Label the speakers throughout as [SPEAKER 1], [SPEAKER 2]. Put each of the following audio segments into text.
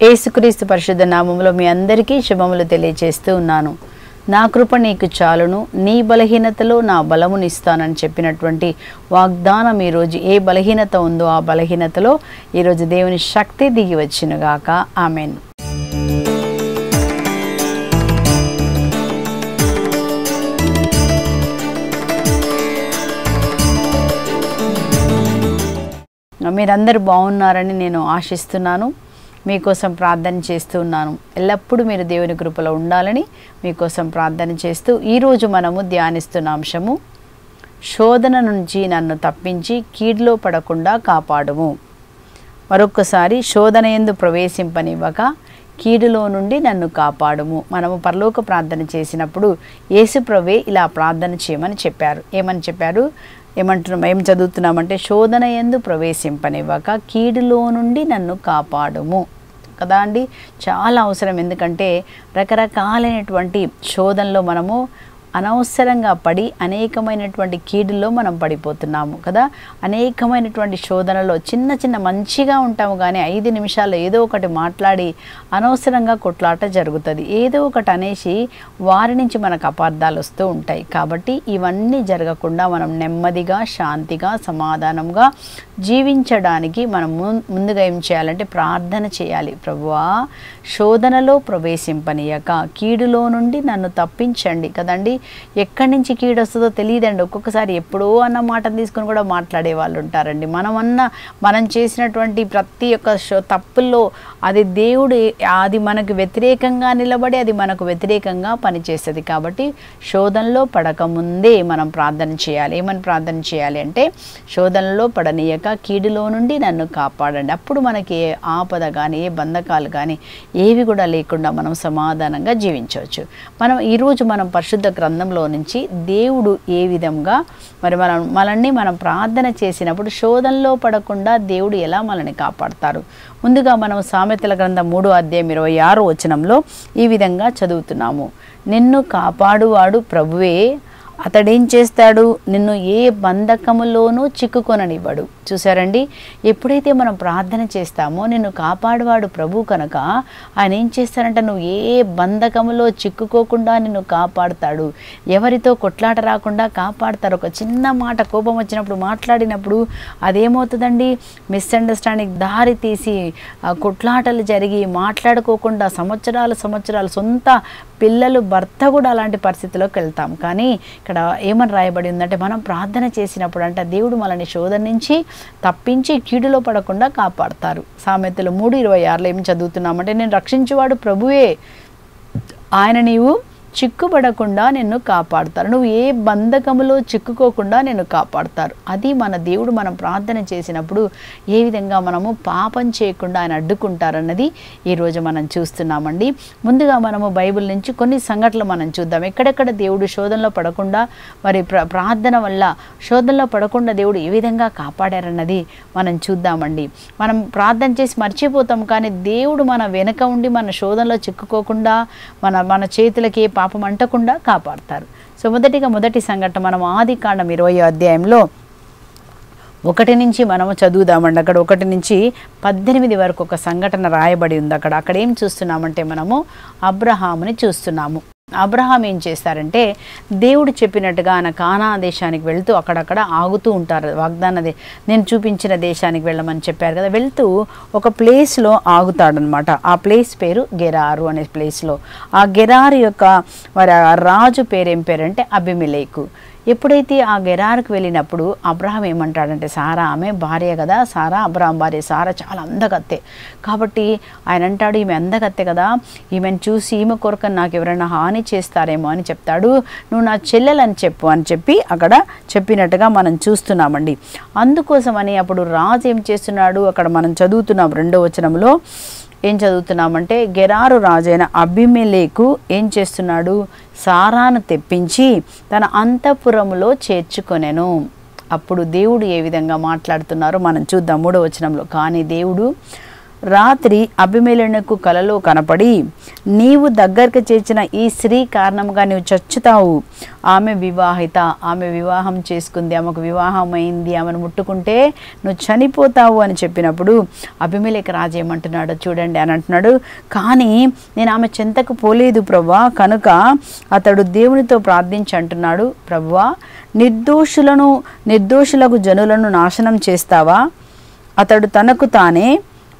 [SPEAKER 1] యేసుక్రీస్తు పరిశుద్ధ నామములో మీ అందరికీ శుభములు తెలియజేస్తూ ఉన్నాను. నా కృప నీకు చాలును, నీ బలహీనతలో నా బలమునిస్తానని చెప్పినటువంటి వాగ్దానం ఈరోజు ఏ బలహీనత ఉందో ఆ బలహీనతలో ఈరోజు దేవుని శక్తి దిగి వచ్చినగాక. ఆమెన్. మీరందరూ బాగున్నారని నేను ఆశిస్తున్నాను. మీకోసం ప్రార్థన చేస్తూ ఉన్నాను. ఎల్లప్పుడూ మీరు దేవుని కృపలో ఉండాలని మీకోసం ప్రార్థన చేస్తూ ఈరోజు మనము ధ్యానిస్తున్న అంశము, శోధన నుంచి నన్ను తప్పించి కీడులో పడకుండా కాపాడుము. మరొక్కసారి, శోధన యందు ప్రవేశింపనివ్వక కీడులో నుండి నన్ను కాపాడుము. మనము పరలోక ప్రార్థన చేసినప్పుడు యేసు ప్రభువే ఇలా ప్రార్థన చేయమని చెప్పారు. ఏమని చెప్పారు? ఏం చదువుతున్నామంటే, శోధన యందు ప్రవేశింపనివ్వక కీడులో నుండి నన్ను కాపాడుము కదా అండి. చాలా అవసరం. ఎందుకంటే రకరకాలైనటువంటి శోధనలో మనము అనవసరంగా పడి అనేకమైనటువంటి కీడుల్లో మనం పడిపోతున్నాము కదా. అనేకమైనటువంటి శోధనలో చిన్న చిన్న మంచిగా ఉంటాము, కానీ 5 నిమిషాల్లో ఏదో ఒకటి మాట్లాడి అనవసరంగా కొట్లాట జరుగుతుంది. ఏదో ఒకటి అనేసి వారి నుంచి మనకు అపార్థాలు వస్తూ ఉంటాయి. కాబట్టి ఇవన్నీ జరగకుండా మనం నెమ్మదిగా, శాంతిగా, సమాధానంగా జీవించడానికి మనం ముందుగా ఏం చేయాలంటే ప్రార్థన చేయాలి. ప్రభువా, శోధనలో ప్రవేశింపనీయక కీడులో నుండి నన్ను తప్పించండి కదండి. ఎక్కడి నుంచి కీడు వస్తుందో తెలియదండి. ఒక్కొక్కసారి ఎప్పుడో అన్న మాటను తీసుకొని కూడా మాట్లాడే వాళ్ళు ఉంటారండి. మనం చేసినటువంటి ప్రతి ఒక్క తప్పుల్లో అది దేవుడు, అది మనకు వ్యతిరేకంగా నిలబడి అది మనకు వ్యతిరేకంగా పనిచేస్తుంది. కాబట్టి శోధనలో పడకముందే మనం ప్రార్థన చేయాలి. ఏమని ప్రార్థన చేయాలి అంటే, శోధనలో పడనీయక కీడులో నుండి నన్ను కాపాడండి. అప్పుడు మనకి ఏ ఆపద కానీ, ఏ బంధకాలు కానీ ఏవి కూడా లేకుండా మనం సమాధానంగా జీవించవచ్చు. ఈరోజు మనం పరిశుద్ధ గ్రంథంలో నుంచి దేవుడు ఏ విధంగా మనల్ని మనం ప్రార్థన చేసినప్పుడు శోధనలో పడకుండా దేవుడు ఎలా మనల్ని కాపాడతారు. ముందుగా మనం సామెతల గ్రంథం 3వ అధ్యాయం 26వ వచనంలో ఈ విధంగా చదువుతున్నాము. నిన్ను కాపాడువాడు ప్రభువే, అతడేం చేస్తాడు? నిన్ను ఏ బంధకములోనూ చిక్కుకొననివ్వడు. చూసారండి, ఎప్పుడైతే మనం ప్రార్థన చేస్తామో నిన్ను కాపాడువాడు ప్రభు కనుక ఆయన ఏం చేస్తారంటే నువ్వు ఏ బంధకములో చిక్కుకోకుండా నిన్ను కాపాడుతాడు. ఎవరితో కొట్లాట రాకుండా కాపాడుతారు. ఒక చిన్న మాట కోపం వచ్చినప్పుడు మాట్లాడినప్పుడు అదేమవుతుందండి, మిస్అండర్స్టాండింగ్ దారి తీసి కొట్లాటలు జరిగి మాట్లాడుకోకుండా సంవత్సరాలు సొంత పిల్లలు, భర్త కూడా అలాంటి పరిస్థితిలోకి వెళ్తాం. కానీ ఇక్కడ ఏమని రాయబడి ఉందంటే, మనం ప్రార్థన చేసినప్పుడు అంటే దేవుడు మనల్ని శోధన నుంచి తప్పించి కీడులో పడకుండా కాపాడతారు. సామెతలు 3:26లో ఏం చదువుతున్నామంటే, నేను రక్షించేవాడు ప్రభువే, ఆయన నీవు చిక్కుపడకుండా నిన్ను కాపాడుతారు. నువ్వు ఏ బంధకములో చిక్కుకోకుండా నిన్ను కాపాడుతారు. అది మన దేవుడు మనం ప్రార్థన చేసినప్పుడు ఏ విధంగా మనము పాపం చేయకుండా ఆయన అడ్డుకుంటారన్నది ఈరోజు మనం చూస్తున్నామండి. ముందుగా మనము బైబిల్ నుంచి కొన్ని సంఘటనలు మనం చూద్దాం. ఎక్కడెక్కడ దేవుడు శోధనలో పడకుండా, మరి ప్రార్థన వల్ల శోధనలో పడకుండా దేవుడు ఏ విధంగా కాపాడారన్నది మనం చూద్దామండి. మనం ప్రార్థన చేసి మర్చిపోతాం, కానీ దేవుడు మన వెనక ఉండి మన శోధనలో చిక్కుకోకుండా మన చేతులకి ఏ పాపం అంటకుండా కాపాడతారు. సో మొదటి సంఘటన మనం ఆదికాండం 20వ అధ్యాయంలో 1 నుంచి మనము చదువుదామండి. అక్కడ 1 నుంచి 18 వరకు ఒక సంఘటన రాయబడి ఉంది. అక్కడ ఏం చూస్తున్నామంటే మనము అబ్రహాముని చూస్తున్నాము. అబ్రహాం ఏం చేస్తారంటే, దేవుడు చెప్పినట్టుగా ఆయన కానా దేశానికి వెళ్తూ అక్కడక్కడ ఆగుతూ ఉంటారు. నేను చూపించిన దేశానికి వెళ్ళమని చెప్పారు కదా, వెళ్తూ ఒక ప్లేస్లో ఆగుతాడనమాట. ఆ ప్లేస్ పేరు గెరారు అనే ప్లేస్లో. ఆ గెరారు యొక్క రాజు పేరు ఏం పేరంటే అబిమెలెకు. ఎప్పుడైతే ఆ గెరారుకు వెళ్ళినప్పుడు అబ్రహాం ఏమంటాడంటే, సారా ఆమె భార్య కదా, సారా అబ్రహాం భార్య. సారా చాలా అందగత్తె కాబట్టి ఆయన అంటాడు, ఈమె అందగత్తె కదా, ఈమెను చూసి ఈమె కొరకు నాకు ఎవరైనా హాని చేస్తారేమో అని చెప్తాడు. నువ్వు నా చెల్లెలని చెప్పు అని చెప్పి అక్కడ చెప్పినట్టుగా మనం చూస్తున్నామండి. అందుకోసమని అప్పుడు రాజు ఏం చేస్తున్నాడు, అక్కడ మనం చదువుతున్నాం 2వ వచనంలో ఏం చదువుతున్నామంటే, గెరారు రాజైన అబిమెలెకు ఏం చేస్తున్నాడు, సారాను తెప్పించి తన అంతఃపురములో చేర్చుకొనెను. అప్పుడు దేవుడు ఏ విధంగా మాట్లాడుతున్నారో మనం చూద్దాం 3వ వచనంలో. కానీ దేవుడు రాత్రి అబీమెలెకుకు కలలో కనపడి, నీవు దగ్గరకు చేర్చిన ఈ స్త్రీ కారణంగా నీవు చచ్చుతావు, ఆమె వివాహిత, ఆమె వివాహం చేసుకుంది, ఆమెకు వివాహం అయింది, ఆమెను ముట్టుకుంటే నువ్వు చనిపోతావు అని చెప్పినప్పుడు అబీమెలెకు రాజు ఏమంటున్నాడో చూడండి అని అంటున్నాడు, కానీ నేను ఆమె చెంతకు పోలేదు ప్రభువా, కనుక అతడు దేవునితో ప్రార్థించి అంటున్నాడు, ప్రభువా నిర్దోషులకు జనులను నాశనం చేస్తావా? అతడు తనకు తానే,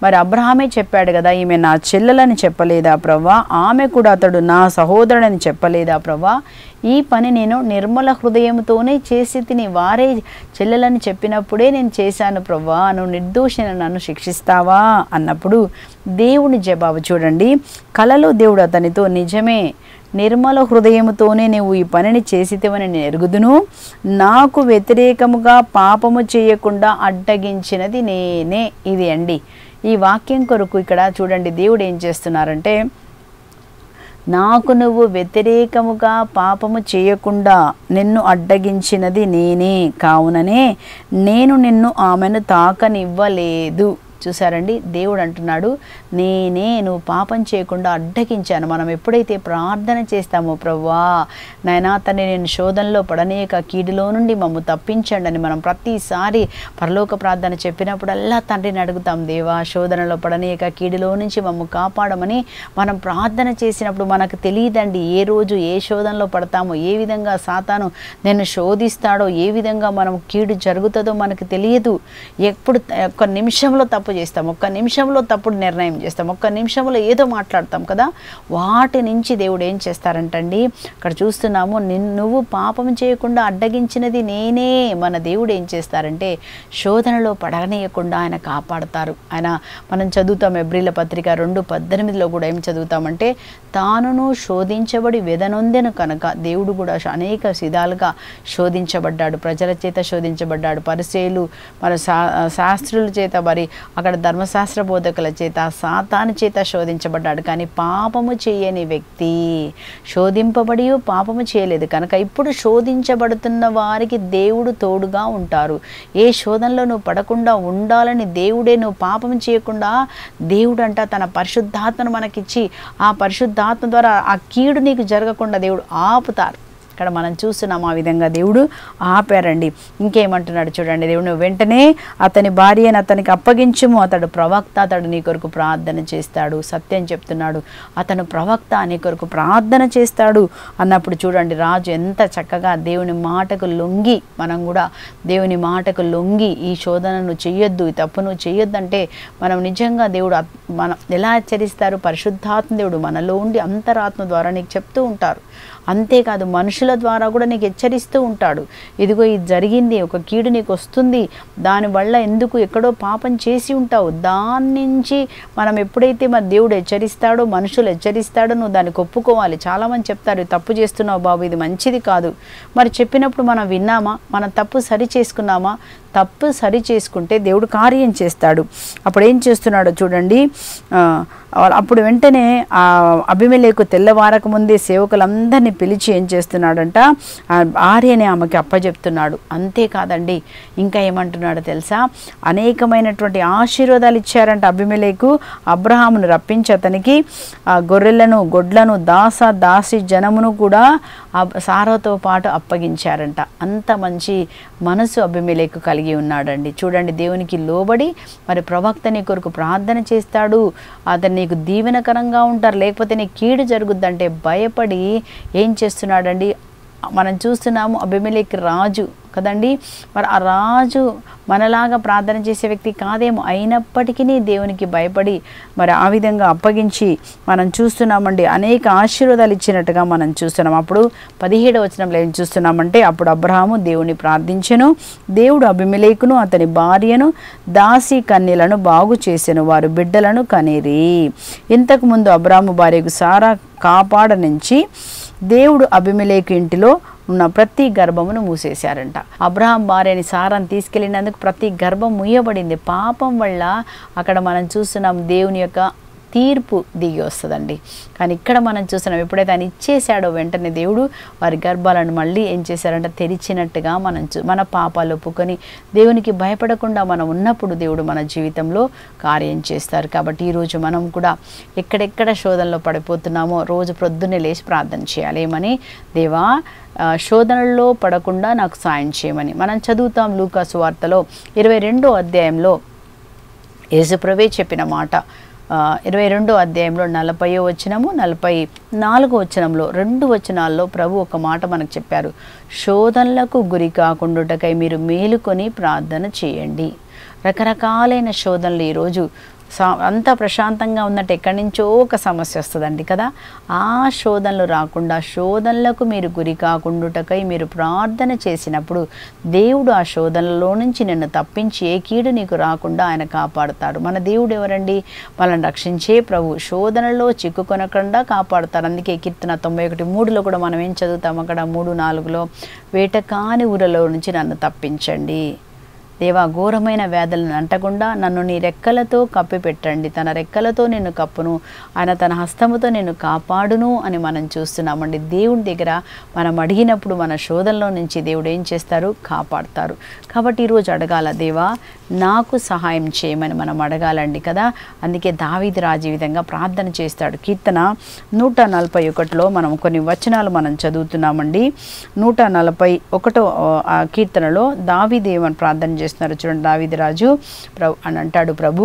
[SPEAKER 1] మరి అబ్రహామే చెప్పాడు కదా, ఈమె నా చెల్లెలని చెప్పలేదా ప్రభువా? ఆమె కూడా అతడు నా సహోదరుడని చెప్పలేదా ప్రభువా? ఈ పని నేను నిర్మల హృదయంతోనే చేసి తిని, వారే చెల్లెలని చెప్పినప్పుడే నేను చేశాను ప్రభువా, నువ్వు నిర్దోషిని నన్ను శిక్షిస్తావా అన్నప్పుడు దేవుని జవాబు చూడండి. కలలో దేవుడు అతనితో, నిజమే, నిర్మల హృదయముతోనే నీవు ఈ పనిని చేసితివని నేను ఎరుగుదును, నాకు వ్యతిరేకముగా పాపము చేయకుండా అడ్డగించినది నేనే. ఇది అండి ఈ వాక్యం కొరకు ఇక్కడ చూడండి దేవుడు ఏం చేస్తున్నారంటే, నాకు నువ్వు వ్యతిరేకముగా పాపము చేయకుండా నిన్ను అడ్డగించినది నేనే, కావుననే నేను నిన్ను ఆమెను తాకనివ్వలేదు. చూసారండి, దేవుడు అంటున్నాడు, నేనే నువ్వు పాపం చేయకుండా అడ్డగించాను. మనం ఎప్పుడైతే ప్రార్థన చేస్తామో, ప్రభువా నాయనా తండ్రి నేను శోధనలో పడనీయక కీడులో నుండి మమ్ము తప్పించండి అని మనం ప్రతిసారి పరలోక ప్రార్థన చెప్పినప్పుడల్లా తండ్రిని అడుగుతాం, దేవా శోధనలో పడనీయక కీడులో నుంచి మమ్ము కాపాడమని మనం ప్రార్థన చేసినప్పుడు మనకు తెలియదండి ఏ రోజు ఏ శోధనలో పడతామో, ఏ విధంగా సాతాను నిన్ను శోధిస్తాడో, ఏ విధంగా మనం కీడు జరుగుతుందో మనకు తెలియదు. ఎప్పుడు ఒక్క నిమిషంలో తప్పు చేస్తాం, ఒక్క నిమిషంలో తప్పుడు నిర్ణయం చేస్తాం, ఒక్క నిమిషంలో ఏదో మాట్లాడతాం కదా, వాటి నుంచి దేవుడు ఏం చేస్తారంటండి, ఇక్కడ చూస్తున్నాము, నువ్వు పాపం చేయకుండా అడ్డగించినది నేనే. మన దేవుడు ఏం చేస్తారంటే శోధనలో పడనీయకుండా ఆయన కాపాడతారు. ఆయన మనం చదువుతాం ఎబ్రీల పత్రిక 2:18 కూడా ఏం చదువుతామంటే, తానును శోధించబడి వెదనొందెను కనుక దేవుడు కూడా అనేక విధాలుగా శోధించబడ్డాడు, ప్రజల చేత శోధించబడ్డాడు, పరిసయ్యులు మన శాస్త్రుల చేత, మరి అక్కడ ధర్మశాస్త్ర బోధకుల చేత, సాతాను చేత శోధించబడ్డాడు. కానీ పాపము చేయని వ్యక్తి శోధింపబడి పాపము చేయలేదు కనుక ఇప్పుడు శోధించబడుతున్న వారికి దేవుడు తోడుగా ఉంటారు. ఏ శోధనలో నువ్వు పడకుండా ఉండాలని దేవుడే, నువ్వు పాపం చేయకుండా దేవుడు అంట తన పరిశుద్ధాత్మను మనకిచ్చి, ఆ పరిశుద్ధాత్మ ద్వారా ఆ కీడు నీకు జరగకుండా దేవుడు ఆపుతారు. ఇక్కడ మనం చూస్తున్నాం ఆ విధంగా దేవుడు ఆపారండి. ఇంకేమంటున్నాడు చూడండి దేవుడు, నువ్వు వెంటనే అతని భార్యను అతనికి అప్పగించుము, అతడు ప్రవక్త, అతడు నీ కొరకు ప్రార్థన చేస్తాడు. సత్యం చెప్తున్నాడు, అతను ప్రవక్త, నీ కొరకు ప్రార్థన చేస్తాడు అన్నప్పుడు చూడండి రాజు ఎంత చక్కగా దేవుని మాటకు లొంగి, మనం కూడా దేవుని మాటకు లొంగి ఈ శోధనను చెయ్యొద్దు, ఈ తప్పును చెయ్యొద్దంటే మనం నిజంగా దేవుడు మనం ఎలా హెచ్చరిస్తారు, పరిశుద్ధాత్మ దేవుడు మనలో ఉండి అంతరాత్మ ద్వారా నీకు చెప్తూ ఉంటారు. అంతేకాదు మనుషుల ద్వారా కూడా నీకు హెచ్చరిస్తూ ఉంటాడు, ఇదిగో ఇది జరిగింది, ఒక కీడు నీకు వస్తుంది, దానివల్ల ఎందుకు ఎక్కడో పాపం చేసి ఉంటావు, దాని నుంచి మనం ఎప్పుడైతే మన దేవుడు హెచ్చరిస్తాడో, మనుషులు హెచ్చరిస్తాడో నువ్వు దానికి ఒప్పుకోవాలి. చాలామంది చెప్తారు తప్పు చేస్తున్నావు బాబు, ఇది మంచిది కాదు. మరి చెప్పినప్పుడు మనం విన్నామా, మనం తప్పు సరి చేసుకున్నామా? తప్పు సరి చేసుకుంటే దేవుడు కార్యం చేస్తాడు. అప్పుడు ఏం చేస్తున్నాడో చూడండి, అప్పుడు వెంటనే ఆ అబీమెలెకు తెల్లవారక ముందే సేవకులందరినీ పిలిచి ఏం చేస్తున్నాడంట, భార్యని ఆమెకి అప్పచెప్తున్నాడు. అంతేకాదండి, ఇంకా ఏమంటున్నాడో తెలుసా, అనేకమైనటువంటి ఆశీర్వాదాలు ఇచ్చారంట అబీమెలెకు. అబ్రహామును రప్పించి అతనికి గొర్రెలను, గొడ్లను, దాసి జనమును కూడా సారాతో పాటు అప్పగించారంట. అంత మంచి మనసు అబీమెలెకు కలిగి ఉన్నాడండి. చూడండి, దేవునికి లోబడి మరి ప్రవక్త నీ కొరకు ప్రార్థన చేస్తాడు, అతను నీకు దీవెనకరంగా ఉంటారు, లేకపోతే నీ కీడు జరుగుద్దంటే భయపడి ఏం చేస్తున్నాడండి, మనం చూస్తున్నాము అబీమెలెకు రాజు కదండి, మరి ఆ రాజు మనలాగా ప్రార్థన చేసే వ్యక్తి కాదేమో, అయినప్పటికీ దేవునికి భయపడి మరి ఆ విధంగా అప్పగించి మనం చూస్తున్నామండి. అనేక ఆశీర్వాదాలు ఇచ్చినట్టుగా మనం చూస్తున్నాం. అప్పుడు 17వ వచనంలో ఏం చూస్తున్నామంటే, అప్పుడు అబ్రహాము దేవుని ప్రార్థించెను, దేవుడు అబీమెలెకును అతని భార్యను దాసి కన్యలను బాగు చేసెను, వారు బిడ్డలను కనిరి. ఇంతకుముందు అబ్రహాము భార్యకు సారా కాపాడనించి దేవుడు అబీమెలెకు ఇంటిలో ఉన్న ప్రతి గర్భమును మూసేశారంట. అబ్రహాం భార్యని సారాన్ని తీసుకెళ్ళినందుకు ప్రతి గర్భం మూయబడింది. పాపం వల్ల అక్కడ మనం చూస్తున్నాం దేవుని యొక్క తీర్పు దిగి వస్తుందండి. కానీ ఇక్కడ మనం చూసినాం, ఎప్పుడైతే ఆయన ఇచ్చేసాడో వెంటనే దేవుడు వారి గర్భాలను మళ్ళీ ఏం చేశారంటే తెరిచినట్టుగా మన పాపాలు ఒప్పుకొని దేవునికి భయపడకుండా మనం ఉన్నప్పుడు దేవుడు మన జీవితంలో కార్యం చేస్తారు. కాబట్టి ఈరోజు మనం కూడా ఎక్కడెక్కడ శోధనలో పడిపోతున్నామో రోజు ప్రొద్దున్నే లేచి ప్రార్థన చేయాలి. ఏమని? దేవా, శోధనల్లో పడకుండా నాకు సాయం చేయమని. మనం చదువుతాం లూకా సువార్తలో 22వ అధ్యాయంలో యేసుప్రభువే చెప్పిన మాట. 22వ అధ్యాయంలో 40వ వచనము 44వ వచనంలో 2 వచనాల్లో ప్రభు ఒక మాట మనకు చెప్పారు. శోధనలకు గురి కాకుండాటకై మీరు మేలుకొని ప్రార్థన చేయండి. రకరకాలైన శోధనలు ఈరోజు అంతా ప్రశాంతంగా ఉన్నట్టు ఎక్కడి నుంచో ఒక సమస్య వస్తుందండి కదా. ఆ శోధనలు రాకుండా, శోధనలకు మీరు గురి కాకుండాటకై మీరు ప్రార్థన చేసినప్పుడు దేవుడు ఆ శోధనలో నుంచి నిన్ను తప్పించి ఏ కీడు నీకు రాకుండా ఆయన కాపాడుతాడు. మన దేవుడు ఎవరండి? వాళ్ళని రక్షించే ప్రభు. శోధనలో చిక్కుకొనకుండా కాపాడుతారు. అందుకే కీర్తన 91:3లో కూడా మనం ఏం చదువుతాం? అక్కడ 3-4లో వేటకాని ఊరలో నుంచి నన్ను తప్పించండి దేవా, ఘోరమైన వ్యాధులను అంటకుండా నన్ను నీ రెక్కలతో కప్పిపెట్టండి. తన రెక్కలతో నిన్ను కప్పును, ఆయన తన హస్తముతో నిన్ను కాపాడును అని మనం చూస్తున్నామండి. దేవుడి దగ్గర మనం అడిగినప్పుడు మన శోధనలో నుంచి దేవుడు ఏం చేస్తారు? కాపాడుతారు. కాబట్టి ఈరోజు అడగాల, దేవా నాకు సహాయం చేయమని మనం అడగాలండి కదా. అందుకే దావీదు రాజు ఈ విధంగా ప్రార్థన చేస్తాడు. కీర్తన 141లో మనం కొన్ని వచనాలు మనం చదువుతున్నామండి. 141వ కీర్తనలో దావీదు ఏమని ప్రార్థన చేస్తున్నారు చూడండి. దావీదు రాజు అని అంటాడు, ప్రభు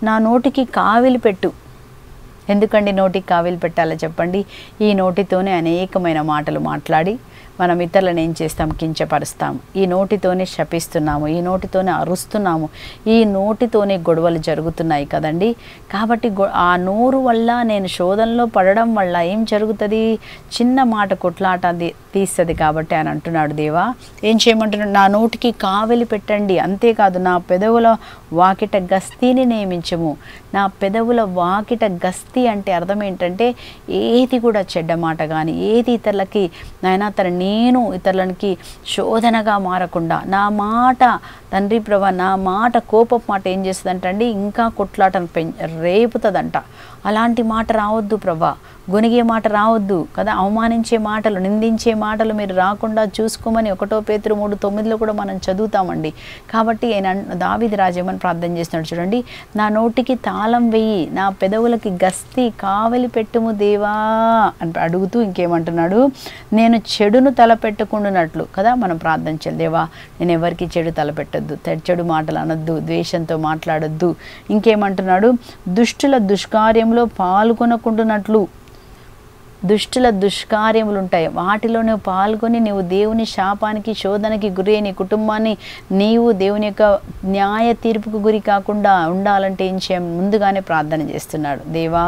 [SPEAKER 1] నా నోటికి కావిలి పెట్టు. ఎందుకండి నోటికి కావిలి పెట్టాలో చెప్పండి? ఈ నోటితోనే అనేకమైన మాటలు మాట్లాడి మనం ఇతరులను ఏం చేస్తాం? కించపరుస్తాం. ఈ నోటితోనే శపిస్తున్నాము, ఈ నోటితోనే అరుస్తున్నాము, ఈ నోటితోనే గొడవలు జరుగుతున్నాయి కదండి. కాబట్టి ఆ నోరు వల్ల నేను శోధనలో పడడం వల్ల ఏం జరుగుతుంది? చిన్న మాట కొట్లాట తీస్తుంది. కాబట్టి ఆయన అంటున్నాడు, దేవా ఏం చేయమంటున్నాడు? నా నోటికి కావలి పెట్టండి. అంతేకాదు నా పెదవుల వాకిట గస్తీని నియమించము. నా పెదవుల వాకిట గస్తీ అంటే అర్థం ఏంటంటే ఏది కూడా చెడ్డ మాట కానీ ఏది ఇతరులకి నేను ఇతరులకి శోధనగా మారకుండా నా మాట తండ్రి ప్రభా, నా మాట కోపపు మాట ఏం చేస్తుందంటండి? ఇంకా కొట్లాటను రేపుతుందంట. అలాంటి మాట రావద్దు ప్రభా, గొనిగే మాట రావద్దు కదా. అవమానించే మాటలు, నిందించే మాటలు మీరు రాకుండా చూసుకోమని 1 పేతురు 3:9లో కూడా మనం చదువుతామండి. కాబట్టి దావీదు రాజు ఏమని ప్రార్థన చేస్తున్నాడు చూడండి. నా నోటికి తాళం వెయ్యి, నా పెదవులకి గస్తీ కావలి పెట్టుము దేవా అని అడుగుతూ ఇంకేమంటున్నాడు? నేను చెడును తలపెట్టుకుంటున్నట్లు కదా మనం ప్రార్థన చేయాలి. దేవా నేను ఎవరికి చెడు తలపెట్టద్దు, చెడు మాటలు అనొద్దు, ద్వేషంతో మాట్లాడొద్దు. ఇంకేమంటున్నాడు? దుష్టుల దుష్కార్యంలో పాల్గొనకుండానట్లు. దుష్టుల దుష్కార్యములు ఉంటాయి, వాటిలో నువ్వు పాల్గొని నువ్వు దేవుని శాపానికి శోధనకి గురి నీ కుటుంబాన్ని నీవు దేవుని యొక్క న్యాయ తీర్పుకు గురి కాకుండా ఉండాలంటే ఏం చేయం? ముందుగానే ప్రార్థన చేస్తున్నాడు. దేవా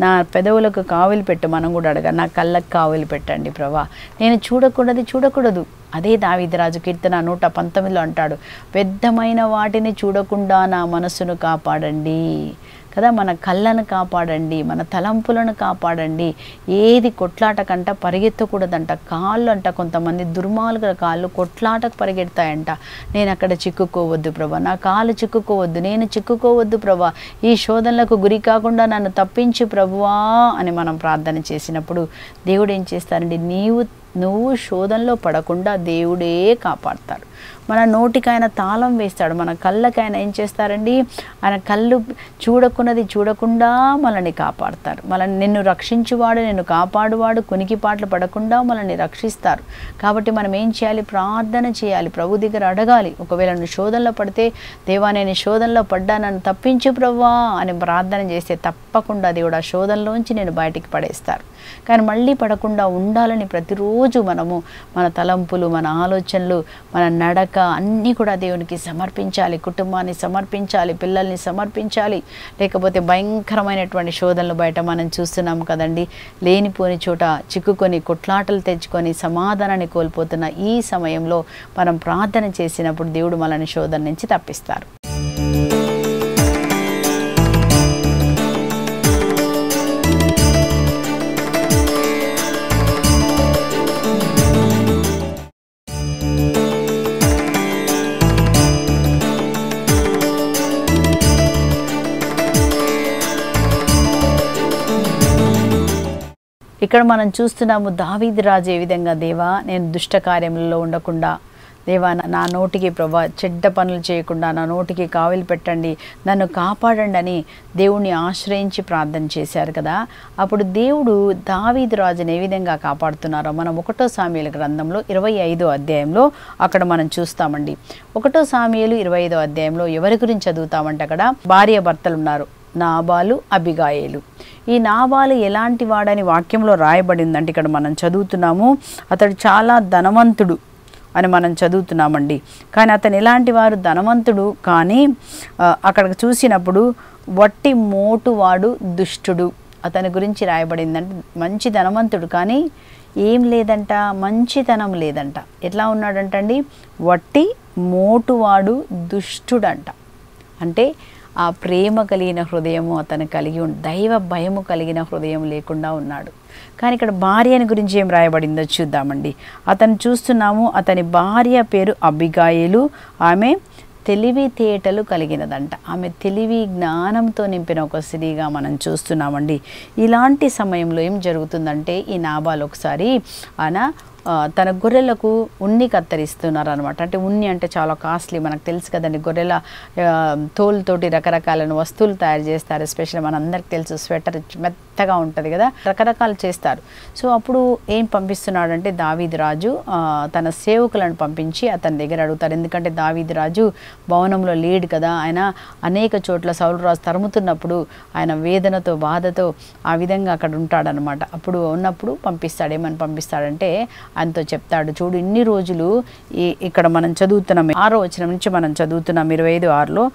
[SPEAKER 1] నా పెదవులకు కావలి పెట్టు. మనం కూడా అడగా, నా కళ్ళకు కావలి పెట్టండి ప్రభా, నేను చూడకూడదు. అదే దావీదు రాజు కీర్తన 119లో అంటాడు, వ్యర్థమైన వాటిని చూడకుండా నా మనసును కాపాడండి కదా. మన కళ్ళను కాపాడండి, మన తలంపులను కాపాడండి. ఏది కొట్లాటకంట పరిగెత్తకూడదంట. కాళ్ళు అంట, కొంతమంది దుర్మార్గుల కాళ్ళు కొట్లాటకు పరిగెడతాయంట. నేను అక్కడ చిక్కుకోవద్దు ప్రభా, నా కాలు చిక్కుకోవద్దు, నేను చిక్కుకోవద్దు ప్రభా, ఈ శోధనలకు గురి కాకుండా నన్ను తప్పించి ప్రభువా అని మనం ప్రార్థన చేసినప్పుడు దేవుడు ఏం చేస్తారండి? నువ్వు శోధనలో పడకుండా దేవుడే కాపాడతాడు. మన నోటికి ఆయన తాళం వేస్తాడు, మన కళ్ళకి ఆయన ఏం చేస్తారండి? ఆయన కళ్ళు చూడకుండా మనల్ని కాపాడతారు. నిన్ను రక్షించువాడు, నిన్ను కాపాడువాడు కునికిపాట్లు పడకుండా మనల్ని రక్షిస్తారు. కాబట్టి మనం ఏం చేయాలి? ప్రార్థన చేయాలి, ప్రభు దగ్గర అడగాలి. ఒకవేళ నువ్వు శోధనలో పడితే, దేవా నేను శోధనలో పడ్డా, నన్ను తప్పించు ప్రభువా అని ప్రార్థన చేస్తే తప్పకుండా దేవుడు ఆ శోధనలోంచి నేను బయటికి పడేస్తారు. కానీ మళ్ళీ పడకుండా ఉండాలని ప్రతిరోజు మనము మన తలంపులు, మన ఆలోచనలు, మన నడక అన్నీ కూడా దేవునికి సమర్పించాలి. కుటుంబాన్ని సమర్పించాలి, పిల్లల్ని సమర్పించాలి. లేకపోతే భయంకరమైనటువంటి శోధనలు బయట మనం చూస్తున్నాం కదండి. లేనిపోని చోట చిక్కుకొని కొట్లాటలు తెచ్చుకొని సమాధానాన్ని కోల్పోతున్న ఈ సమయంలో మనం ప్రార్థన చేసినప్పుడు దేవుడు మనల్ని శోధన నుంచి తప్పిస్తారు. ఇక్కడ మనం చూస్తున్నాము దావీదు రాజు ఏ విధంగా, దేవా నేను దుష్ట కార్యములలో ఉండకుండా, దేవా నా నోటికి ప్రభా చెడ్డ పనులు చేయకుండా నా నోటికి కావిలి పెట్టండి, నన్ను కాపాడండి అని దేవుణ్ణి ఆశ్రయించి ప్రార్థన చేశారు కదా. అప్పుడు దేవుడు దావీదు రాజుని ఏ విధంగా కాపాడుతున్నారో మనం 1 సామ్యుయేలు గ్రంథంలో 25వ అధ్యాయంలో అక్కడ మనం చూస్తామండి. 1 సామ్యుయేలు 25వ అధ్యాయంలో ఎవరి గురించి చదువుతామంటే అక్కడ భార్య భర్తలు ఉన్నారు, నాబాలు, అబిగాయేలు. ఈ నాబాలు ఎలాంటి వాడని వాక్యంలో రాయబడిందంటే ఇక్కడ మనం చదువుతున్నాము, అతడు చాలా ధనవంతుడు అని మనం చదువుతున్నామండి. కానీ అతను ఎలాంటి వారు, ధనవంతుడు కానీ అక్కడికి చూసినప్పుడు వట్టి మోటువాడు, దుష్టుడు అతని గురించి రాయబడిందంటే. మంచి ధనవంతుడు కానీ ఏం లేదంట, మంచితనం లేదంట. ఎట్లా ఉన్నాడంటండి, వట్టి మోటువాడు, దుష్టుడంట. అంటే ఆ ప్రేమ కలిగిన హృదయము అతను కలిగి దైవ భయము కలిగిన హృదయం లేకుండా ఉన్నాడు. కానీ ఇక్కడ భార్యని గురించి ఏం రాయబడిందో చూద్దామండి. అతను చూస్తున్నాము, అతని భార్య పేరు అబిగాయేలు. ఆమె తెలివితేటలు కలిగినదంట. ఆమె తెలివి జ్ఞానంతో నింపిన ఒక స్త్రీగా మనం చూస్తున్నామండి. ఇలాంటి సమయంలో ఏం జరుగుతుందంటే ఈ నాబాలు ఒకసారి తన గొర్రెలకు ఉన్ని కత్తరిస్తున్నారు అనమాట. అంటే ఉన్ని అంటే చాలా కాస్ట్లీ, మనకు తెలుసు కదండి. గొర్రెల తోలుతోటి రకరకాల వస్తువులు తయారు చేస్తారు. ఎస్పెషల్లీ మనందరికి తెలుసు, స్వెటర్ మెత్తగా ఉంటుంది కదా, రకరకాలు చేస్తారు. సో అప్పుడు ఏం పంపిస్తున్నాడంటే దావీదు రాజు తన సేవకులను పంపించి అతని దగ్గర అడుగుతారు. ఎందుకంటే దావీదు రాజు భవనంలో లేడు కదా, ఆయన అనేక చోట్ల సౌలు రాజు తరుముతున్నప్పుడు ఆయన వేదనతో బాధతో ఆ విధంగా అక్కడ ఉంటాడనమాట. అప్పుడు ఉన్నప్పుడు పంపిస్తాడు. ఏమని పంపిస్తాడంటే ఆయనతో చెప్తాడు, చూడు ఇన్ని రోజులు ఇక్కడ మనం చదువుతున్నాం 6వ వచనం నుంచి మనం చదువుతున్నాం 25:6లో,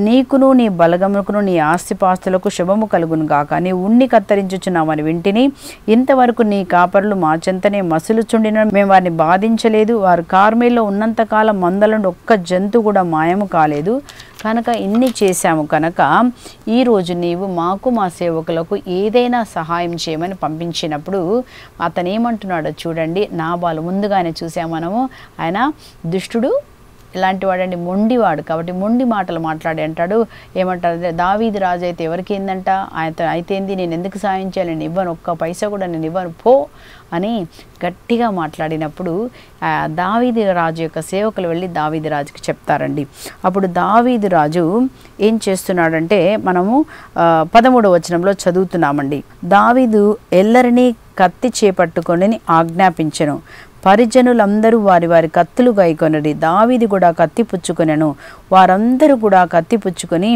[SPEAKER 1] నీకును నీ బలగముకును నీ ఆస్తిపాస్తులకు శుభము కలుగును గాక, నీ ఉన్ని కత్తరించుచున్నామని వింటిని, ఇంతవరకు నీ కాపరులు మా చెంతనే మసులుచుండిన మేము వారిని బాధించలేదు, వారు కార్మేల్లో ఉన్నంతకాలం మందల నుండి ఒక్క జంతువు కూడా మాయము కాలేదు, కనుక ఇన్ని చేశాము కనుక ఈరోజు నీవు మాకు మా సేవకులకు ఏదైనా సహాయం చేయమని పంపించినప్పుడు అతను ఏమంటున్నాడో చూడండి. నాబాలు ముందుగానే చూసాము మనము, ఆయన దుష్టుడు, ఇలాంటి వాడండి, మొండివాడు. కాబట్టి మొండి మాటలు మాట్లాడి అంటాడు. ఏమంటారు, దావీదు రాజు అయితే ఎవరికి ఏందంట, ఆయన అయితే ఏంది, నేను ఎందుకు సాయం చేయాలి, నేను ఇవ్వను, ఒక్క పైసా కూడా నేను ఇవ్వను, పో అని గట్టిగా మాట్లాడినప్పుడు దావీదు రాజు యొక్క సేవకులు వెళ్ళి దావీదు రాజుకి చెప్తారండి. అప్పుడు దావీదు రాజు ఏం చేస్తున్నాడంటే మనము 13వ వచనంలో చదువుతున్నామండి. దావీదు ఎల్లరినీ కత్తి చేపట్టుకొని ఆజ్ఞాపించెను, పరిజనులందరూ వారి వారి కత్తులు గైకొనరి, దావీదు కూడా కత్తి పుచ్చుకొనెను. వారందరూ కూడా కత్తి పుచ్చుకొని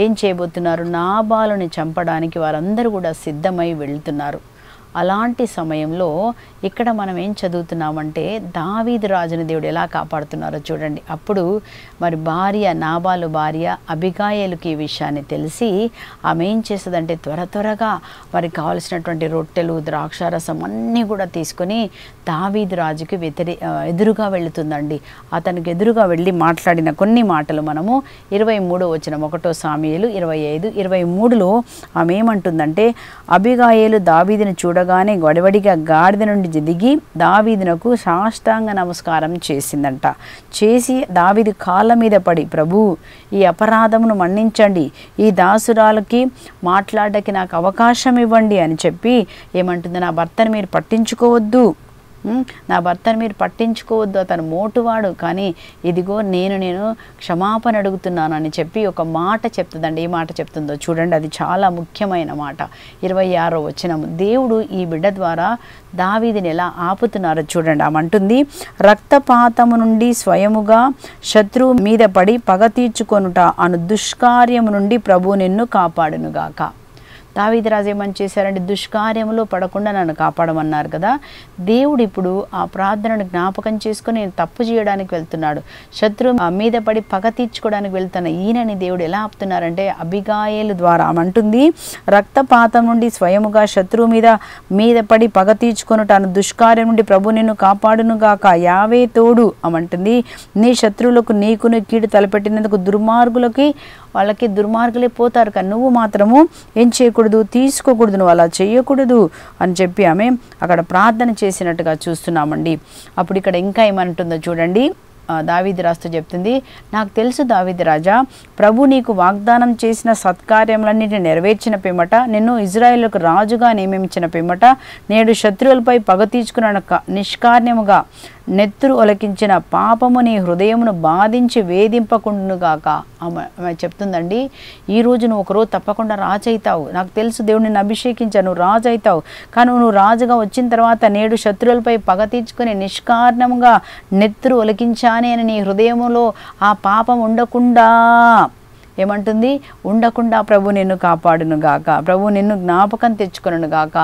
[SPEAKER 1] ఏం చేయబోతున్నారు, నాబాలుని చంపడానికి వారందరూ కూడా సిద్ధమై వెళ్తున్నారు. అలాంటి సమయంలో ఇక్కడ మనం ఏం చదువుతున్నామంటే దావీదు రాజుని దేవుడు ఎలా కాపాడుతున్నారో చూడండి. అప్పుడు మరి నాబాలు భార్య అబిగాయేలుకి ఈ విషయాన్ని తెలిసి ఆమె ఏం చేస్తుందంటే త్వరగా వారికి కావలసినటువంటి రొట్టెలు, ద్రాక్షారసం అన్నీ కూడా తీసుకొని దావీదు రాజుకి ఎదురుగా వెళుతుందండి. అతనికి ఎదురుగా వెళ్ళి మాట్లాడిన కొన్ని మాటలు మనము 23వ వచనం 1 సామ్యుయేలు 25:23లో ఆమె ఏమంటుందంటే, అబిగాయేలు దావీదుని చూడగానే గొడవడిగా గాడిద నుండి దిగి దావీదునకు సాష్టాంగ నమస్కారం చేసిందంట. చేసి దావీదు కాళ్ళ మీద పడి, ప్రభు ఈ అపరాధమును మన్నించండి, ఈ దాసురాలకి మాట్లాడడానికి నాకు అవకాశం ఇవ్వండి అని చెప్పి ఏమంటుంది, నా భర్తను మీరు పట్టించుకోవద్దు, అతను మోటువాడు, కానీ ఇదిగో నేను క్షమాపణ అడుగుతున్నాను అని చెప్పి ఒక మాట చెప్తుందండి. ఏ మాట చెప్తుందో చూడండి, అది చాలా ముఖ్యమైన మాట. 26వ వచనం, దేవుడు ఈ బిడ్డ ద్వారా దావీదుని ఎలా ఆపుతున్నారో చూడండి. ఆమంటుంది, రక్తపాతము నుండి స్వయముగా శత్రువు మీద పడి పగ తీర్చుకొనుట అను దుష్కార్యము నుండి ప్రభు నిన్ను కాపాడునుగాక. దావీదు రాజు ఏమని చేశారంటే, దుష్కార్యములో పడకుండా నన్ను కాపాడమన్నారు కదా. దేవుడు ఇప్పుడు ఆ ప్రార్థనను జ్ఞాపకం చేసుకొని నేను తప్పు చేయడానికి వెళ్తున్నాడు, శత్రువు మీద పడి పగ తీర్చుకోవడానికి వెళ్తున్నా ఈయనని దేవుడు ఎలా ఆపుతున్నారంటే అబిగాయేలు ద్వారా. ఆమంటుంది, రక్తపాతం నుండి స్వయముగా శత్రువు మీద పడి పగ తీర్చుకొనుట అను దుష్కార్యం నుండి ప్రభు నిన్ను కాపాడునుగాక, యావే తోడు. ఆమంటుంది, నీ శత్రువులకు నీకును కీడు తలపెట్టినందుకు వాళ్ళకి దుర్మార్గులే పోతారు, కానీ నువ్వు మాత్రము ఏం చేయకూడదు, తీసుకోకూడదు, నువ్వు అలా చేయకూడదు అని చెప్పి ఆమె అక్కడ ప్రార్థన చేసినట్టుగా చూస్తున్నామండి. అప్పుడు ఇక్కడ ఇంకా ఏమంటుందో చూడండి, దావీదు రాస్తూ చెప్తుంది, నాకు తెలుసు దావీదు రాజా, ప్రభు నీకు వాగ్దానం చేసిన సత్కార్యములన్నిటిని నెరవేర్చిన పిమ్మట, నిన్ను ఇజ్రాయేలుకు రాజుగా నియమించిన పిమ్మట, నేడు శత్రువులపై పగ తీర్చుకున్న నిష్కార్యముగా నెత్తురు ఒలకించిన పాపము నీ హృదయమును బాధించి వేధింపకుండుగాక. ఆమె చెప్తుందండి, ఈరోజు నువ్వు ఒకరోజు తప్పకుండా రాజు అవుతావు. నాకు తెలుసు దేవుడు నిన్ను అభిషేకించా, నువ్వు రాజు అవుతావు. కానీ నువ్వు రాజుగా వచ్చిన తర్వాత నేడు శత్రువులపై పగ తీర్చుకుని నిష్కారణంగా నెత్తురు ఒలికించానే అని నీ హృదయములో ఆ పాపం ఉండకుండా ఏమంటుంది, ఉండకుండా ప్రభు నిన్ను కాపాడును గాక, ప్రభు నిన్ను జ్ఞాపకం తెచ్చుకొనును గాక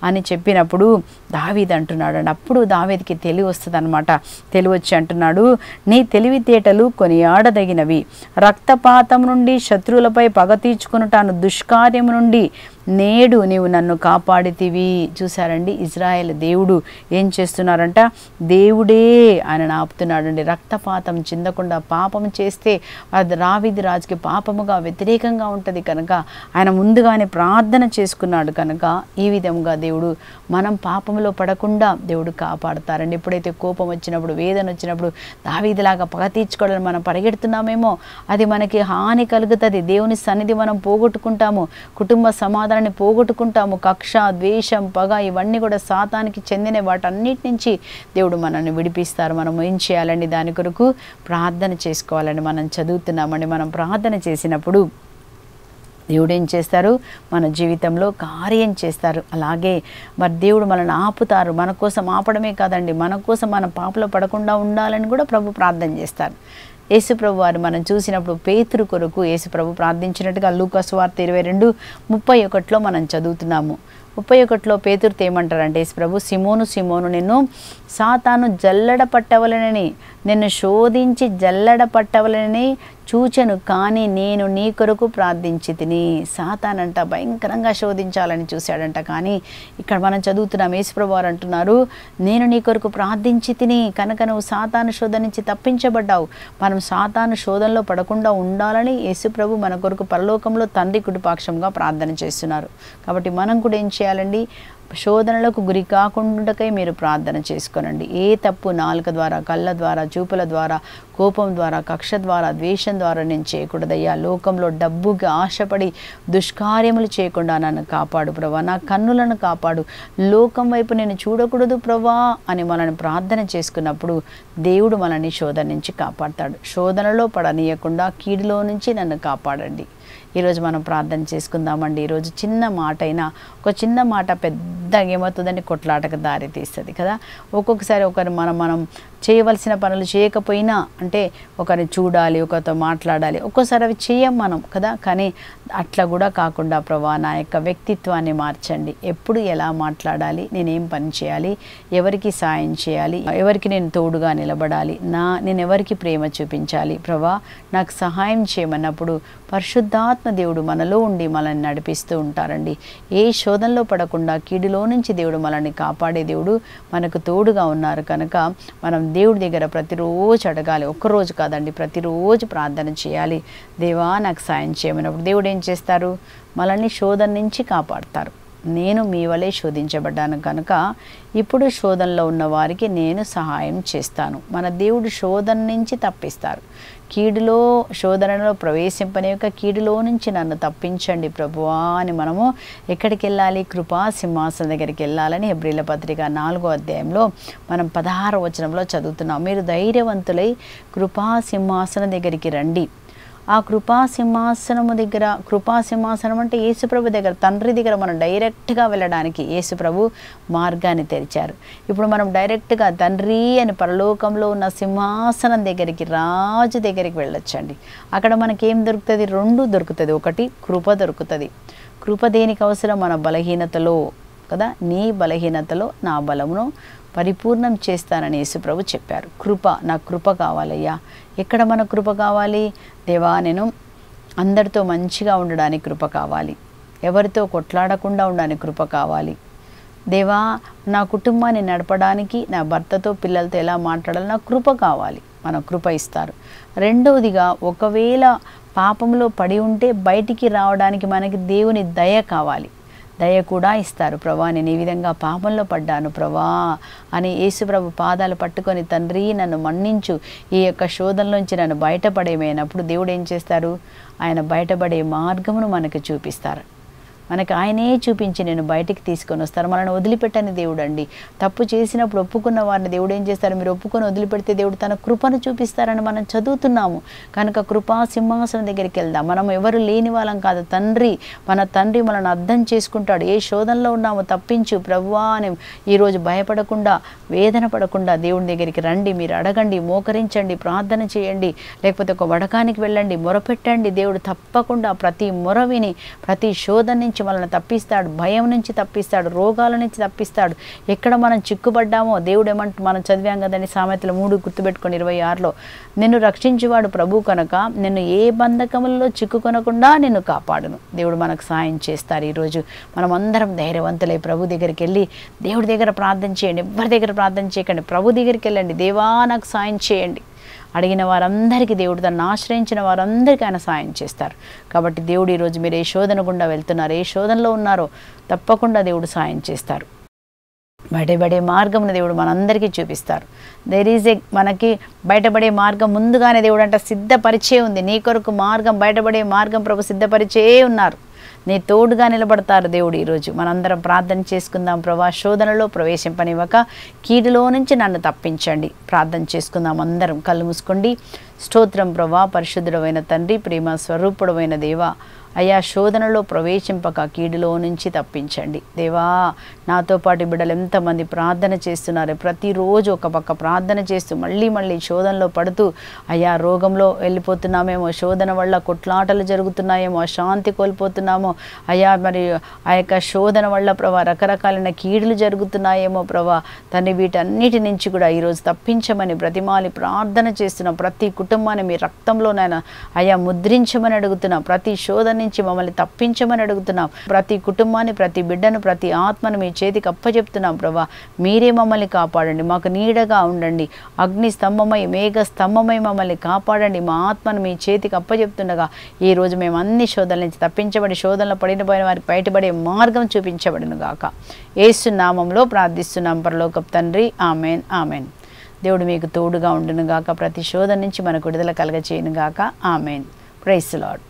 [SPEAKER 1] అని చెప్పినప్పుడు దావీదు అంటున్నాడు అండి. అప్పుడు దావీదుకి తెలివి వస్తుంది అనమాట. తెలివి వచ్చి అంటున్నాడు, నీ తెలివితేటలు కొనియాడదగినవి, రక్తపాతం నుండి శత్రువులపై పగ తీర్చుకొనుటాను దుష్కార్యము నుండి నేడు నీవు నన్ను కాపాడితివి. చూసారండి, ఇజ్రాయేల్ దేవుడు ఏం చేస్తున్నారంట, దేవుడే ఆయన ఆపుతున్నాడండి. రక్తపాతం చెందకుండా పాపం చేస్తే అది దావీదు రాజుకి పాపముగా వ్యతిరేకంగా ఉంటుంది కనుక ఆయన ముందుగానే ప్రార్థన చేసుకున్నాడు కనుక ఈ విధంగా దేవుడు మనం పాపంలో పడకుండా దేవుడు కాపాడుతారండి. ఎప్పుడైతే కోపం వచ్చినప్పుడు, వేదన వచ్చినప్పుడు దావీదులాగా పగ తీర్చుకోవడానికి మనం పరిగెడుతున్నామేమో అది మనకి హాని కలుగుతుంది. దేవుని సన్నిధి మనం పోగొట్టుకుంటాము, కుటుంబ సమాధానాన్ని పోగొట్టుకుంటాము. కక్ష, ద్వేషం, పగ ఇవన్నీ కూడా సాతానికి చెందిన వాటన్నిటి నుంచి దేవుడు మనల్ని విడిపిస్తారు. మనం ఏం చేయాలండి, దాని కొరకు ప్రార్థన చేసుకోవాలండి. మనం చదువుతున్నామండి, మనం ప్రార్థన చేసినప్పుడు దేవుడు ఏం చేస్తారు, మన జీవితంలో కార్యం చేస్తారు. అలాగే మరి దేవుడు మనల్ని ఆపుతారు. మన కోసం ఆపడమే కాదండి, మన కోసం మనం పాపలో పడకుండా ఉండాలని కూడా ప్రభు ప్రార్థన చేస్తారు. యేసుప్రభు వారు మనం చూసినప్పుడు పేతురు కొరకు యేసుప్రభు ప్రార్థించినట్టుగా లూకా సువార్త 22:31 మనం చదువుతున్నాము. 31 పేతురుతో ఏమంటారంటే, యేసుప్రభు, సిమోను సిమోను, నిన్ను సాతాను జల్లెడ పట్టవలనని, నిన్ను శోధించి జల్లెడ పట్టవలనని చూచెను, కానీ నేను నీ కొరకు ప్రార్థించి తిని. సాతానంట భయంకరంగా శోధించాలని చూశాడంట. కానీ ఇక్కడ మనం చదువుతున్నాం, యేసుప్రభు వారు అంటున్నారు, నేను నీ కొరకు ప్రార్థించి తిని కనుక నువ్వు సాతాను శోధన నుంచి తప్పించబడ్డావు. మనం సాతాను శోధనలో పడకుండా ఉండాలని యేసుప్రభు మన కొరకు పరలోకంలో తండ్రి కుడిపాక్షంగా ప్రార్థన చేస్తున్నారు. కాబట్టి మనం కూడా ఏం చేయాలండి, శోధనలకు గురి కాకుండాకై మీరు ప్రార్థన చేసుకోనండి. ఏ తప్పు నాలుక ద్వారా, కళ్ళ ద్వారా, చూపుల ద్వారా, కోపం ద్వారా, కక్ష ద్వారా, ద్వేషం ద్వారా నేను చేయకూడదయ్యా. లోకంలో డబ్బుకి ఆశపడి దుష్కార్యములు చేయకుండా నన్ను కాపాడు ప్రభా, నా కన్నులను కాపాడు, లోకం వైపు నేను చూడకూడదు ప్రభా అని మనల్ని ప్రార్థన చేసుకున్నప్పుడు దేవుడు మనల్ని శోధన నుంచి కాపాడతాడు. శోధనలో పడనీయకుండా కీడులో నుంచి నన్ను కాపాడండి. ఈరోజు మనం ప్రార్థన చేసుకుందామండి. ఈరోజు చిన్న మాట అయినా, ఒక చిన్న మాట పెద్దగా ఏమవుతుందండి, కొట్లాటకు దారి తీస్తుంది కదా. ఒక్కొక్కసారి ఒకరు మనం చేయవలసిన పనులు చేయకపోయినా, అంటే ఒకరిని చూడాలి, ఒకరితో మాట్లాడాలి, ఒక్కోసారి అవి చేయం మనం కదా. కానీ అట్లా కూడా కాకుండా ప్రభా నా యొక్క వ్యక్తిత్వాన్ని మార్చండి. ఎప్పుడు ఎలా మాట్లాడాలి, నేనేం పని చేయాలి, ఎవరికి సాయం చేయాలి, ఎవరికి నేను తోడుగా నిలబడాలి, నేను ఎవరికి ప్రేమ చూపించాలి ప్రభా నాకు సహాయం చేయమన్నప్పుడు పరిశుద్ధాత్మ దేవుడు మనలో ఉండి మనల్ని నడిపిస్తూ ఉంటారండి. ఏ శోధనలో పడకుండా కీడులో నుంచి దేవుడు మనల్ని కాపాడే దేవుడు మనకు తోడుగా ఉన్నారు కనుక మనం దేవుడి దగ్గర ప్రతిరోజు అడగాలి. ఒక్కరోజు కాదండి, ప్రతిరోజు ప్రార్థన చేయాలి. దేవా నాకు సాయం చేయమన్నప్పుడు దేవుడు ఏం చేస్తారు, మనల్ని శోధన నుంచి కాపాడతారు. నేను మీ వలె శోధించబడ్డాను కనుక ఇప్పుడు శోధనలో ఉన్న వారికి నేను సహాయం చేస్తాను. మన దేవుడు శోధన నుంచి తప్పిస్తారు. కీడులో, శోధనలో ప్రవేశింపనేక కీడులో నుంచి నన్ను తప్పించండి ప్రభువా అని మనము ఎక్కడికి వెళ్ళాలి, కృపా సింహాసనం దగ్గరికి వెళ్ళాలని హెబ్రీల పత్రిక 4వ అధ్యాయంలో మనం 16వ వచనంలో చదువుతున్నాం. మీరు ధైర్యవంతులై కృపా సింహాసనం దగ్గరికి రండి. ఆ కృపాసింహాసనము దగ్గర, కృపాసింహాసనం అంటే యేసుప్రభు దగ్గర, తండ్రి దగ్గర మనం డైరెక్ట్గా వెళ్ళడానికి యేసుప్రభు మార్గాన్ని తెరిచారు. ఇప్పుడు మనం డైరెక్ట్గా తండ్రి అని పరలోకంలో ఉన్న సింహాసనం దగ్గరికి, రాజు దగ్గరికి వెళ్ళొచ్చండి. అక్కడ మనకేం దొరుకుతుంది, 2 దొరుకుతుంది. ఒకటి కృప దొరుకుతుంది. కృప దేనికి అవసరం, మన బలహీనతలో కదా, నీ బలహీనతలో నా బలమును పరిపూర్ణం చేస్తానని యేసుప్రభు చెప్పారు. కృప, నాకు కృప కావాలయ్యా. ఎక్కడ మన కృప కావాలి, దేవా నేను అందరితో మంచిగా ఉండడానికి కృప కావాలి, ఎవరితో కొట్లాడకుండా ఉండడానికి కృప కావాలి, దేవా నా కుటుంబాన్ని నడపడానికి, నా భర్తతో పిల్లలతో ఎలా మాట్లాడాలి, నాకు కృప కావాలి. మన కృప ఇస్తారు. రెండవదిగా, ఒకవేళ పాపంలో పడి ఉంటే బయటికి రావడానికి మనకి దేవుని దయ కావాలి. దయ కూడా ఇస్తారు. ప్రభా నేను ఈ విధంగా పాపంలో పడ్డాను ప్రభా అని యేసుప్రభు పాదాలు పట్టుకొని తండ్రి నన్ను మన్నించు, ఈ యొక్క శోధనలోంచి నన్ను బయటపడేమైనప్పుడు దేవుడు ఏం చేస్తారు? ఆయన బయటపడే మార్గమును మనకు చూపిస్తారు. మనకి ఆయనే చూపించి నేను బయటికి తీసుకొని వస్తారు. మనల్ని వదిలిపెట్టని దేవుడు అండి. తప్పు చేసినప్పుడు ఒప్పుకున్న వారిని దేవుడు ఏం చేస్తారు? మీరు ఒప్పుకొని వదిలిపెడితే దేవుడు తన కృపను చూపిస్తారని మనం చదువుతున్నాము. కనుక కృపా సింహాసనం దగ్గరికి వెళ్దాం. మనం ఎవరు లేని వాళ్ళం కాదు. మన తండ్రి మనల్ని అర్థం చేసుకుంటాడు. ఏ శోధనలో ఉన్నామో తప్పించు ప్రభువా అని ఈరోజు భయపడకుండా, వేదన పడకుండా దేవుని దగ్గరికి రండి. మీరు అడగండి, మోకరించండి, ప్రార్థన చేయండి, లేకపోతే ఒక వడకానికి వెళ్ళండి, మొరపెట్టండి. దేవుడు తప్పకుండా ప్రతి మొర విని ప్రతి శోధన నుంచి మనల్ని తప్పిస్తాడు, భయం నుంచి తప్పిస్తాడు, రోగాల నుంచి తప్పిస్తాడు. ఎక్కడ మనం చిక్కుపడ్డామో దేవుడు మనం చదివాం కదండి సామెతలు 3 గుర్తుపెట్టుకొని 26లో, నిన్ను రక్షించేవాడు ప్రభు కనుక నిన్ను ఏ బంధకములలో చిక్కుకొనకుండా నిన్ను కాపాడును. దేవుడు మనకు సాయం చేస్తారు. ఈరోజు మనం అందరం ధైర్యవంతులై ప్రభు దగ్గరికి వెళ్ళి దేవుడి దగ్గర ప్రార్థన చేయండి. ఎవరి దగ్గర ప్రార్థన చేయకండి, ప్రభు దగ్గరికి వెళ్ళండి. దేవా నాకు సాయం చేయండి. అడిగిన వారందరికీ దేవుడు, తనను ఆశ్రయించిన వారందరికీ ఆయన సాయం చేస్తారు. కాబట్టి దేవుడు ఈరోజు మీరు ఏ శోధన గుండా వెళ్తున్నారు, ఏ శోధనలో ఉన్నారో తప్పకుండా దేవుడు సాయం చేస్తారు. బయటపడే మార్గంను దేవుడు మనందరికీ చూపిస్తారు. మనకి బయటపడే మార్గం ముందుగానే దేవుడు అంటే సిద్ధపరిచే ఉంది. నీ కొరకు మార్గం, బయటపడే మార్గం ప్రభు సిద్ధపరిచే ఉన్నారు. నీ తోడుగా నిలబడతారు దేవుడు. ఈరోజు మనందరం ప్రార్థన చేసుకుందాం. ప్రభా శోధనలో ప్రవేశింపనివ్వక కీడులో నుంచి నన్ను తప్పించండి. ప్రార్థన చేసుకుందాం. అందరం కళ్ళు మూసుకోండి. స్తోత్రం ప్రభా, పరిశుద్ధుడైన తండ్రి, ప్రేమ స్వరూపుడైన దేవా, అయ్యా శోధనలో ప్రవేశింపక కీడులో నుంచి తప్పించండి. దేవా నాతో పాటు బిడ్డలు ఎంతమంది ప్రార్థన చేస్తున్నారు. ప్రతిరోజు ఒక పక్క ప్రార్థన చేస్తూ మళ్ళీ శోధనలో పడుతూ అయ్యా రోగంలో వెళ్ళిపోతున్నామేమో, శోధన వల్ల కొట్లాటలు జరుగుతున్నాయేమో, అశాంతి కోల్పోతున్నామో అయ్యా, మరి ఆ యొక్క శోధన వల్ల ప్రభా రకరకాలైన కీడులు జరుగుతున్నాయేమో ప్రభా తండ్రి, వీటన్నిటి నుంచి కూడా ఈరోజు తప్పించమని బ్రతిమాలి ప్రార్థన చేస్తున్నాం. ప్రతి కుటుంబాన్ని మీ రక్తంలోనైనా అయ్యా ముద్రించమని అడుగుతున్నాం. ప్రతి శోధన నుంచి మమ్మల్ని తప్పించమని అడుగుతున్నాం. ప్రతి కుటుంబాన్ని, ప్రతి బిడ్డను, ప్రతి ఆత్మను మీ చేతికి అప్పచెప్తున్నాం ప్రభా. మీరే మమ్మల్ని కాపాడండి, మాకు నీడగా ఉండండి, అగ్ని స్తంభమై మేఘ స్తంభమై మమ్మల్ని కాపాడండి. మా ఆత్మను మీ చేతికి అప్పచెప్తుండగా ఈరోజు మేము అన్ని శోధనల నుంచి తప్పించబడి శోధనలో పడిన వారికి బయటపడే మార్గం చూపించబడును గాక. యేసు నామంలో ప్రార్థిస్తున్నాం పరలోకపు తండ్రి. Amen, amen. దేవుడు మీకు తోడుగా ఉండును గాక. ప్రతి శోధన నుంచి మనకు విడుదల కలగచేయును గాక. ఆమెన్. Praise the lord.